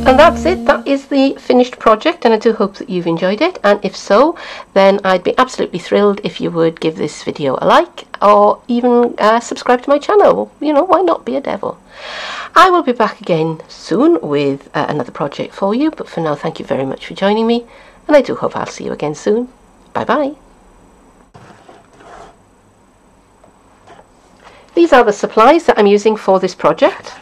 And that's it. That is the finished project, and I do hope that you've enjoyed it, and if so, then I'd be absolutely thrilled if you would give this video a like, or even subscribe to my channel. You know, why not be a devil? I will be back again soon with another project for you, but for now, thank you very much for joining me, and I do hope I'll see you again soon. Bye bye. These are the supplies that I'm using for this project.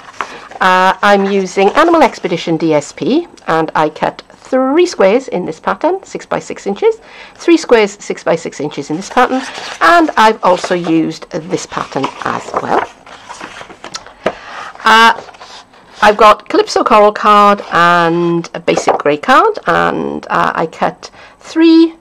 I'm using Animal Expedition DSP, and I cut 3 squares in this pattern, 6 by 6 inches, 3 squares 6 by 6 inches in this pattern, and I've also used this pattern as well. I've got Calypso Coral card and a basic grey card, and I cut 3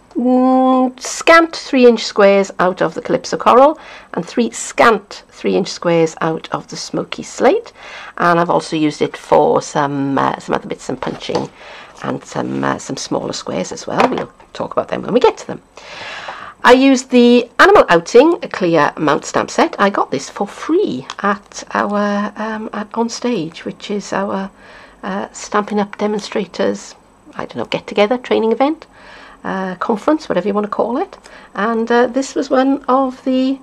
scant 3-inch squares out of the Calypso Coral and 3 scant 3-inch squares out of the Smoky Slate, and I've also used it for some other bits, some punching and some smaller squares as well. We'll talk about them when we get to them. I used the Animal Outing Clear Mount Stamp Set. I got this for free at our On Stage, which is our Stampin' Up demonstrators, I don't know, get-together, training event, conference, whatever you want to call it. And this was one of the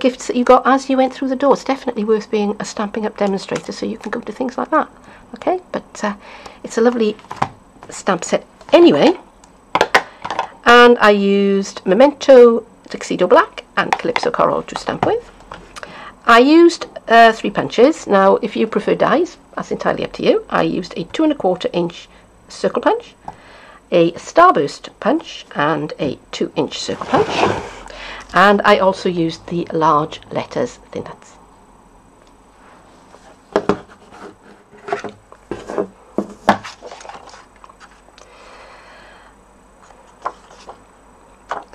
gifts that you got as you went through the door. It's definitely worth being a Stampin' Up demonstrator, so you can go to things like that. Okay, but it's a lovely stamp set anyway. And I used Memento Tuxedo Black and Calypso Coral to stamp with. I used 3 punches. Now, if you prefer dies, that's entirely up to you. I used a 2 1/4 inch circle punch, a starburst punch, and a 2-inch circle punch. And I also used the large letters thin nuts.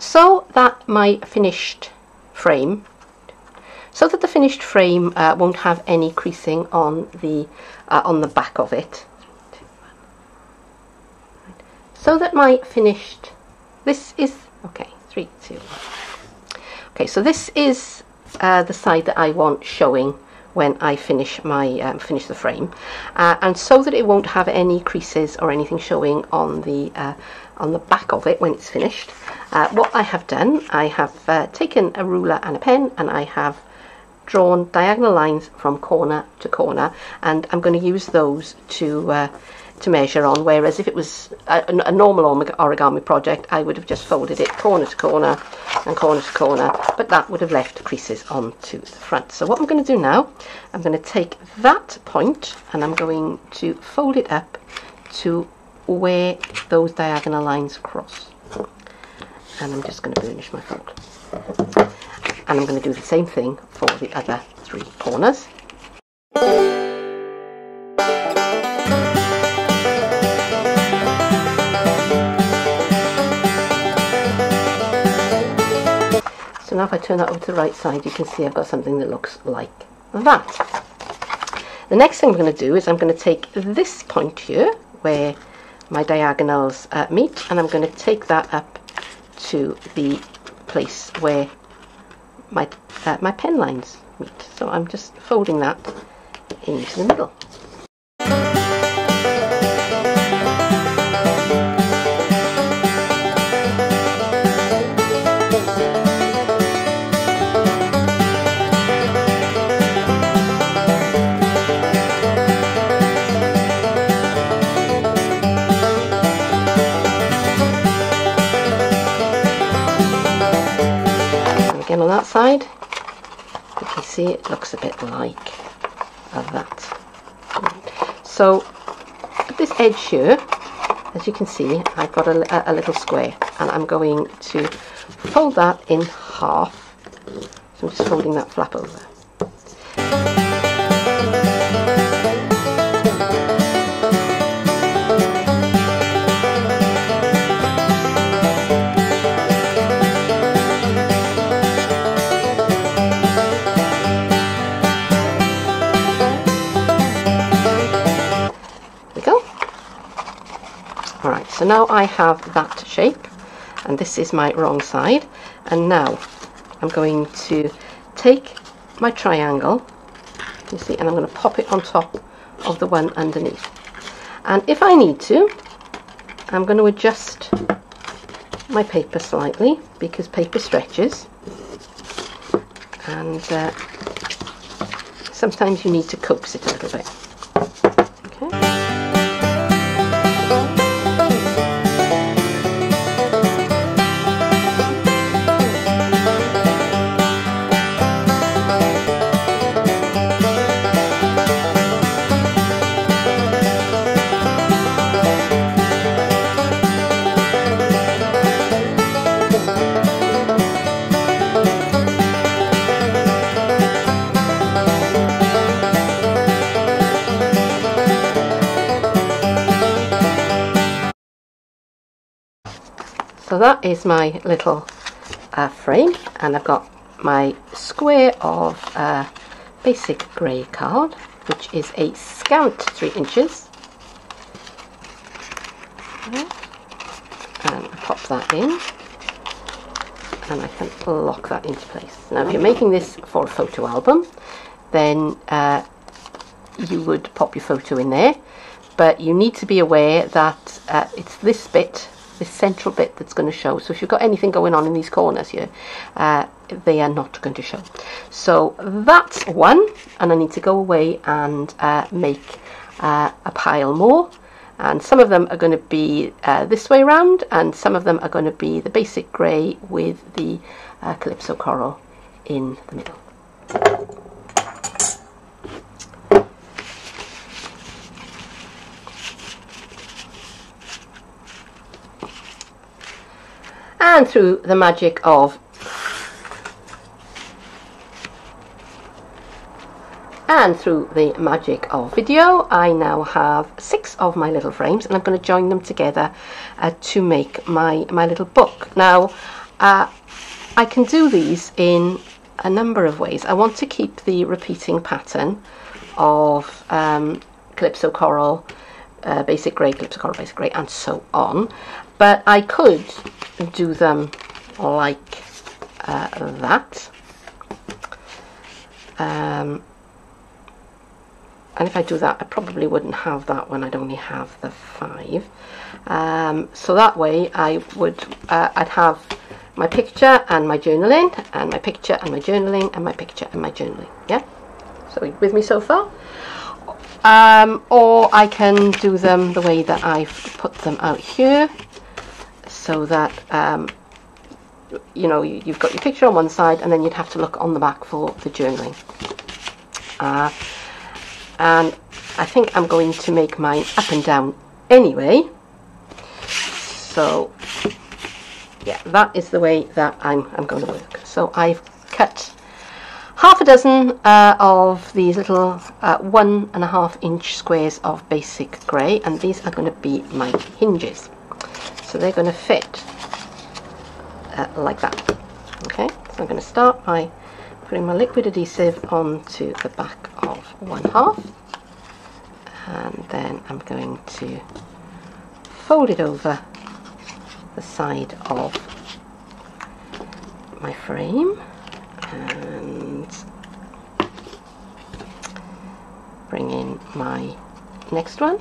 So that the finished frame won't have any creasing on the back of it. So that my finished, this is, okay, 3, 2, 1. Okay, so this is the side that I want showing when I finish my finish the frame, and so that it won't have any creases or anything showing on the back of it when it's finished. What I have done, I have taken a ruler and a pen, and I have drawn diagonal lines from corner to corner, and I'm going to use those to measure on, whereas if it was a normal origami project, I would have just folded it corner to corner and corner to corner, but that would have left creases onto the front. So what I'm going to do now, I'm going to take that point and I'm going to fold it up to where those diagonal lines cross, and I'm just going to burnish my fold, and I'm going to do the same thing for the other 3 corners. So now if I turn that over to the right side, you can see I've got something that looks like that. The next thing I'm going to do is I'm going to take this point here where my diagonals meet, and I'm going to take that up to the place where my pen lines meet. So I'm just folding that into the middle. Again on that side, you can see it looks a bit like that. So at this edge here, as you can see, I've got a little square, and I'm going to fold that in half. So I'm just folding that flap over. Alright, so now I have that shape, and this is my wrong side, and now I'm going to take my triangle, you see, and I'm going to pop it on top of the one underneath. And if I need to, I'm going to adjust my paper slightly because paper stretches, and sometimes you need to coax it a little bit. Okay. So that is my little frame, and I've got my square of basic grey card, which is a scant 3 inches. Okay. And I pop that in, and I can lock that into place. Now, if you're making this for a photo album, then you would pop your photo in there, but you need to be aware that it's this bit, this central bit, that's going to show. So if you've got anything going on in these corners here, they are not going to show. So that's one, and I need to go away and make a pile more, and some of them are going to be this way round, and some of them are going to be the basic grey with the Calypso coral in the middle. And through the magic of video, I now have 6 of my little frames, and I'm going to join them together to make my little book. Now, I can do these in a number of ways. I want to keep the repeating pattern of Calypso coral, basic grey, Calypso coral, basic grey, and so on. But I could do them like that. And if I do that, I probably wouldn't have that one. I'd only have the 5. So that way, I'd have my picture and my journaling, and my picture and my journaling, and my picture and my journaling. Yeah. So are you with me so far? Or I can do them the way that I've put them out here, so that you know, you've got your picture on one side, and then you'd have to look on the back for the journaling. And I think I'm going to make mine up and down anyway. So yeah, that is the way that I'm going to work. So I've cut half a dozen of these little 1.5 inch squares of basic grey, and these are going to be my hinges. So they're going to fit like that. Okay, so I'm going to start by putting my liquid adhesive onto the back of 1/2, and then I'm going to fold it over the side of my frame and bring in my next one.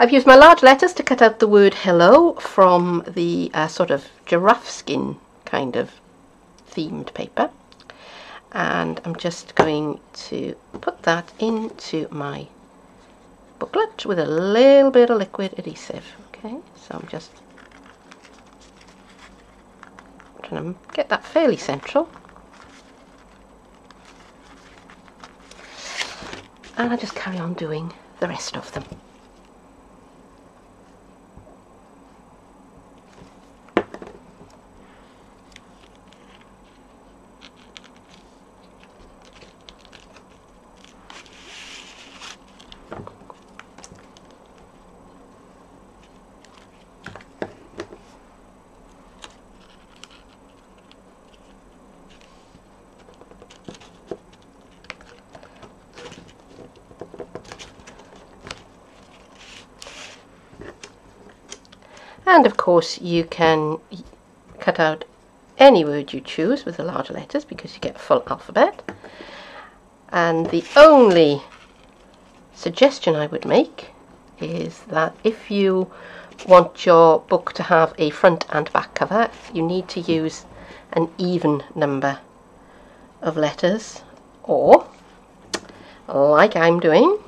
I've used my large letters to cut out the word hello from the sort of giraffe skin kind of themed paper, and I'm just going to put that into my booklet with a little bit of liquid adhesive. Okay, so I'm just trying to get that fairly central. and I just carry on doing the rest of them. And of course you can cut out any word you choose with the larger letters because you get a full alphabet. And the only suggestion I would make is that if you want your book to have a front and back cover, you need to use an even number of letters, or like I'm doing,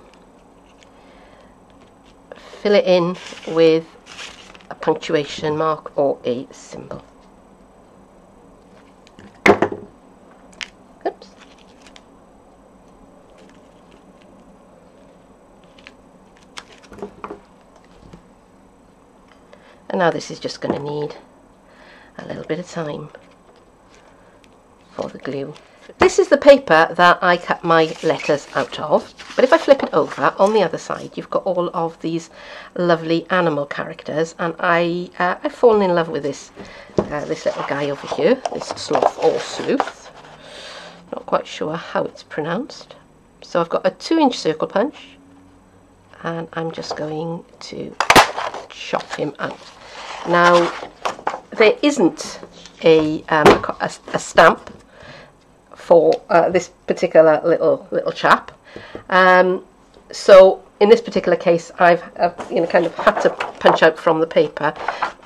fill it in with a punctuation mark or a symbol. Oops. And now this is just going to need a little bit of time for the glue. This is the paper that I cut my letters out of, but if I flip it over, on the other side you've got all of these lovely animal characters, and I've fallen in love with this little guy over here, this sloth or sleuth. Not quite sure how it's pronounced. So I've got a 2-inch circle punch, and I'm just going to chop him out. Now there isn't a stamp for this particular little chap, so in this particular case I've kind of had to punch out from the paper,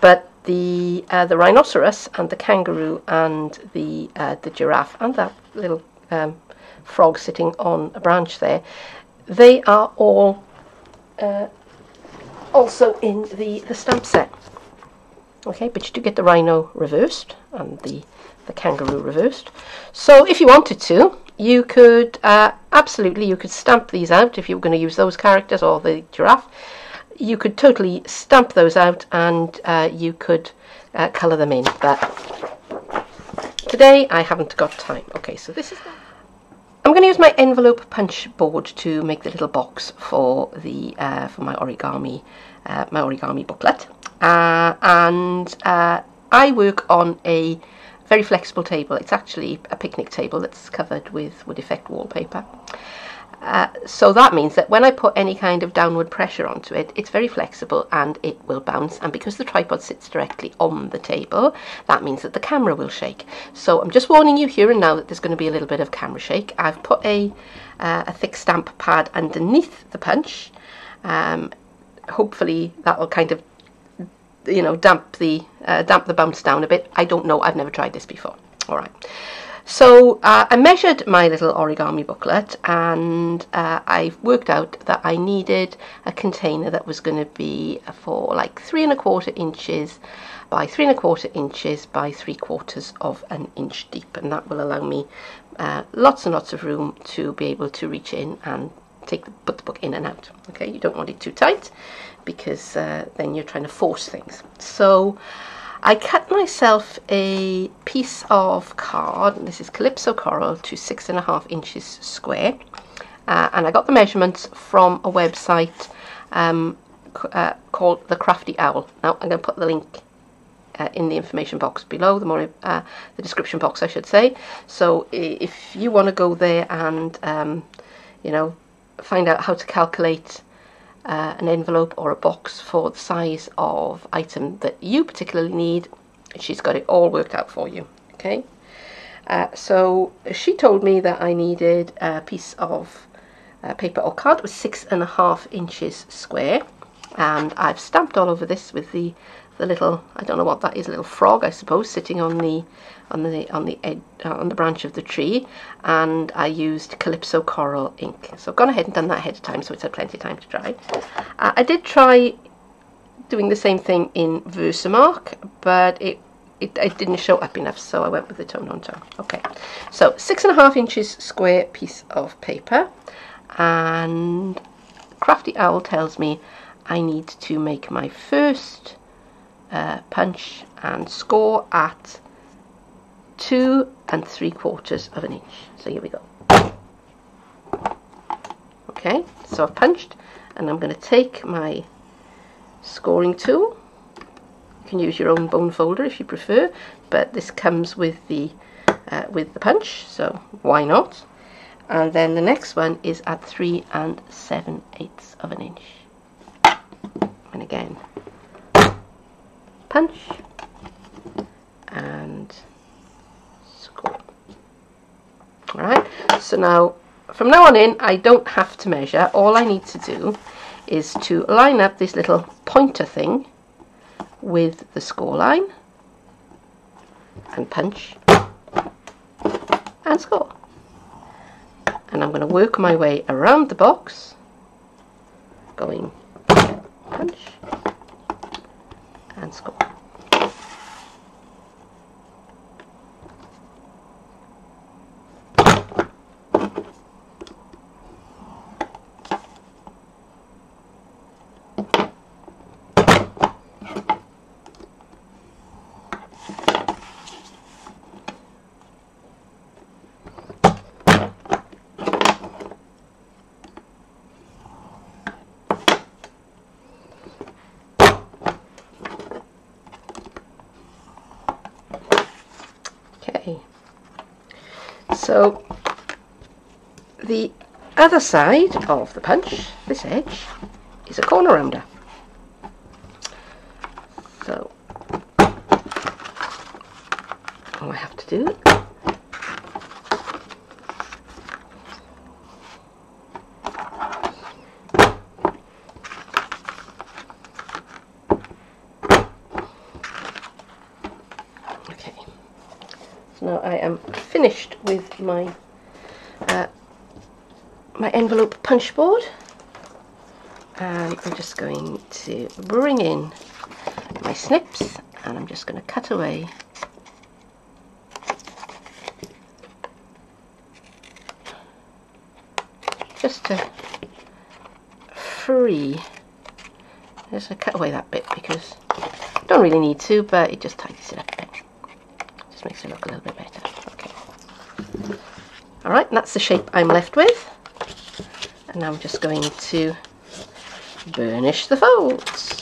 but the rhinoceros and the kangaroo and the giraffe and that little frog sitting on a branch there, they are all also in the stamp set. Okay, but you do get the rhino reversed and the kangaroo reversed. So if you wanted to, you could absolutely, you could stamp these out if you were going to use those characters or the giraffe. You could totally stamp those out, and you could colour them in. But today I haven't got time. Okay, so this is. I'm going to use my envelope punch board to make the little box for the for my origami booklet, and I work on a very flexible table. It's actually a picnic table that's covered with wood effect wallpaper. So that means that when I put any kind of downward pressure onto it, it's very flexible and it will bounce. And because the tripod sits directly on the table, that means that the camera will shake. So I'm just warning you here and now that there's going to be a little bit of camera shake. I've put a thick stamp pad underneath the punch. Hopefully that will kind of, damp the bounce down a bit. I don't know. I've never tried this before. All right. So I measured my little origami booklet, and I've worked out that I needed a container that was going to be for like 3¼ inches by 3¼ inches by 3/4 of an inch deep, and that will allow me lots and lots of room to be able to reach in and put the book in and out. Okay, you don't want it too tight because then you're trying to force things. So I cut myself a piece of card, and this is Calypso Coral, to 6½ inches square, and I got the measurements from a website called The Crafty Owl. Now I'm going to put the link in the information box below, the description box I should say. So if you want to go there and find out how to calculate an envelope or a box for the size of item that you particularly need, she's got it all worked out for you. Okay, so she told me that I needed a piece of paper or card that was 6½ inches square, and I've stamped all over this with the little, I don't know what that is, a little frog I suppose, sitting on the branch of the tree, and I used Calypso Coral ink. So I've gone ahead and done that ahead of time, so it's had plenty of time to dry. I did try doing the same thing in Versamark, but it didn't show up enough, so I went with the tone on tone. Okay, so 6½ inches square piece of paper. and Crafty Owl tells me I need to make my first punch and score at 2 3/4 of an inch. So here we go. Okay, so I've punched, and I'm going to take my scoring tool. You can use your own bone folder if you prefer, but this comes with the punch, so why not? And then the next one is at 3 7/8 of an inch. And again, punch and score. Alright, so now from now on in, I don't have to measure. All I need to do is to line up this little pointer thing with the score line and punch and score. And I'm going to work my way around the box, going punch and score. So the other side of the punch, this edge, is a corner rounder. So all I have to do now I am finished with my my envelope punch board, and I'm just going to bring in my snips, and I'm just going to cut away just to free. Just cut away that bit because I don't really need to, but it just tidies it up a bit. Just makes it look a little bit better. Okay. Alright, that's the shape I'm left with. And now I'm just going to burnish the folds.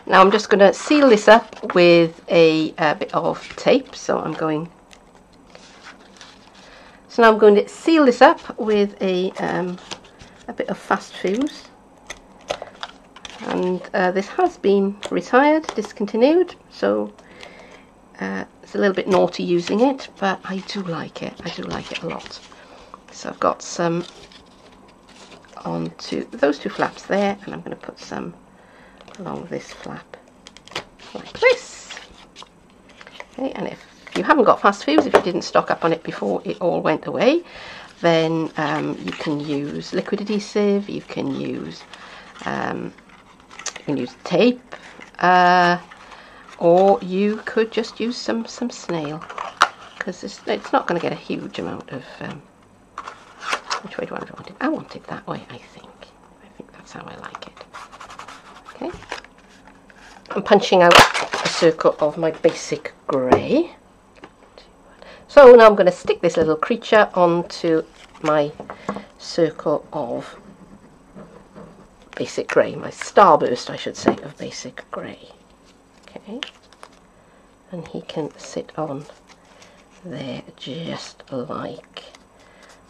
Now I'm just going to seal this up with a bit of tape. So I'm going to seal this up with a bit of fast fuse. And this has been retired, discontinued. So it's a little bit naughty using it, but I do like it. I do like it a lot. So I've got some onto those two flaps there, and I'm going to put some along this flap like this. Okay, and if you haven't got fast fuse, if you didn't stock up on it before it all went away, then you can use liquid adhesive, you can use tape, or you could just use some snail, because it's not going to get a huge amount of which way do I want it? I want it that way, I think that's how I like it. Okay, I'm punching out a circle of my basic grey. So now I'm going to stick this little creature onto my circle of basic grey, my starburst I should say of basic grey. Okay, and he can sit on there just like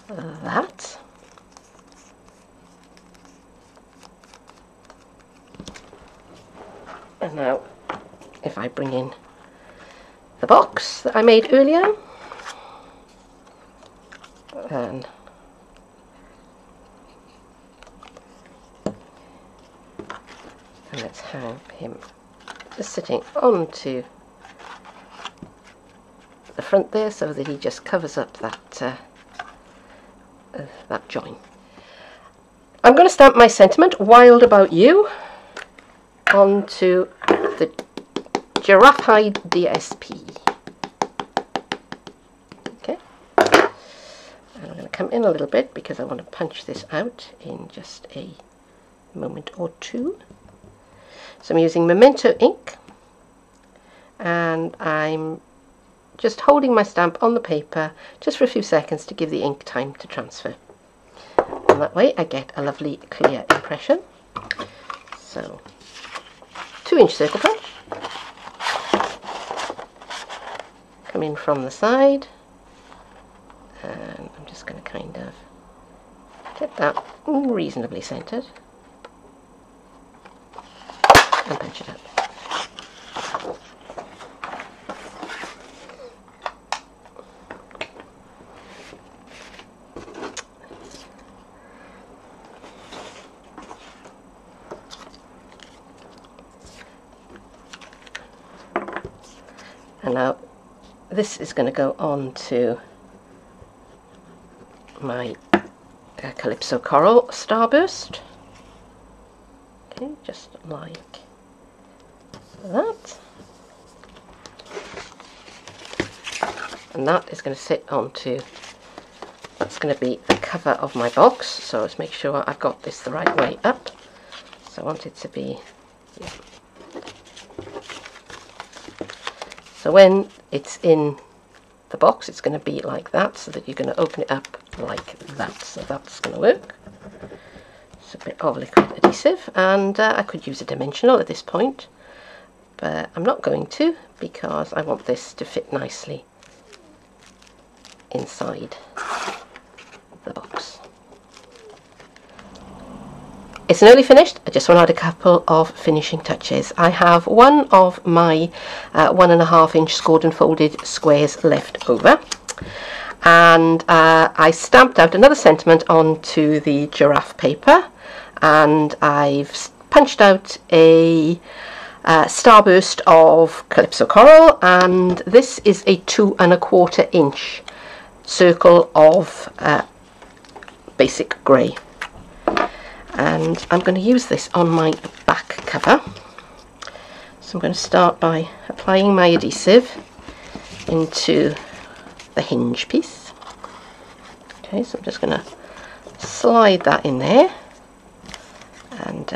that. And now if I bring in the box that I made earlier, and let's hang him just sitting onto the front there so that he just covers up that that join. I'm going to stamp my sentiment "Wild About You" onto the giraffe hide DSP. Okay, and I'm going to come in a little bit because I want to punch this out in just a moment or two. So I'm using Memento ink, and I'm just holding my stamp on the paper just for a few seconds to give the ink time to transfer. And that way I get a lovely clear impression. So 2-inch circle punch, come in from the side, and I'm just going to kind of get that reasonably centered and punch it out. And now this is going to go on to my Calypso Coral Starburst. Okay, just like that. And that is going to sit onto, that's going to be the cover of my box. So let's make sure I've got this the right way up. So I want it to be, yeah. So when it's in the box, it's going to be like that, so that you're going to open it up like that. So that's going to work. It's a bit of liquid adhesive, and I could use a dimensional at this point, but I'm not going to because I want this to fit nicely inside the box. It's nearly finished. I just want to add a couple of finishing touches. I have one of my 1.5-inch scored and folded squares left over, and I stamped out another sentiment onto the giraffe paper, and I've punched out a starburst of Calypso Coral, and this is a 2.25-inch circle of basic grey. And I'm going to use this on my back cover. So I'm going to start by applying my adhesive into the hinge piece. Okay, so I'm just going to slide that in there, and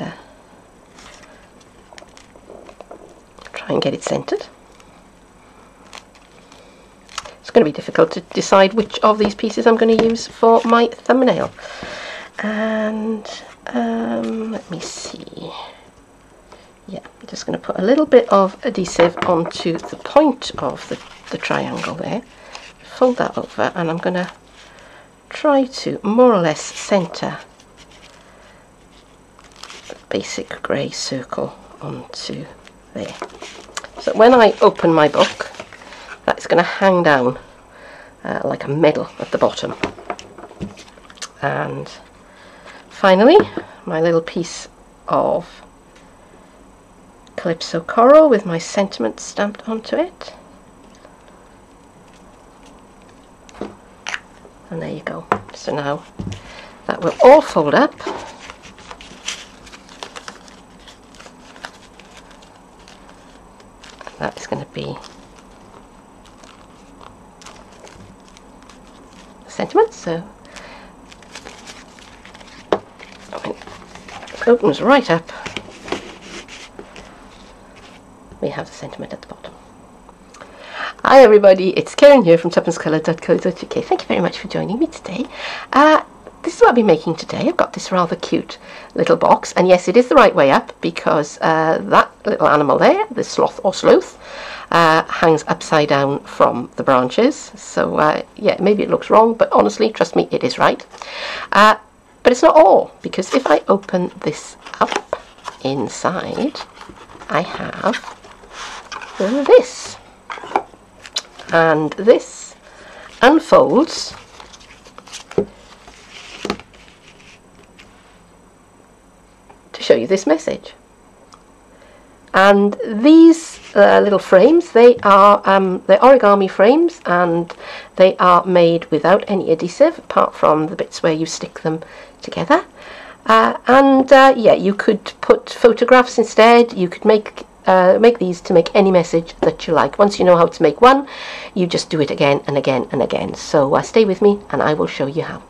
try and get it centered. It's going to be difficult to decide which of these pieces I'm going to use for my thumbnail. And let me see. Yeah, I'm just going to put a little bit of adhesive onto the point of the triangle there. Fold that over, and I'm going to try to more or less centre the basic grey circle onto there. So when I open my book, that's going to hang down like a medal at the bottom. And finally, my little piece of Calypso Coral with my sentiment stamped onto it. And there you go. So now that will all fold up. And that's going to be the sentiment. So it opens right up. We have the sentiment at the bottom. Hi everybody, it's Keren here from tuppencecoloured.co.uk. Thank you very much for joining me today. This is what I'll be making today. I've got this rather cute little box, and yes, it is the right way up because that little animal there, the sloth or sloth, hangs upside down from the branches. So yeah, maybe it looks wrong, but honestly, trust me, it is right. But it's not all, because if I open this up inside, I have this. And this unfolds to show you this message. And these little frames, they're origami frames, and they are made without any adhesive apart from the bits where you stick them together. Yeah, you could put photographs instead. You could make these to make any message that you like. Once you know how to make one, you just do it again and again and again. So stay with me and I will show you how.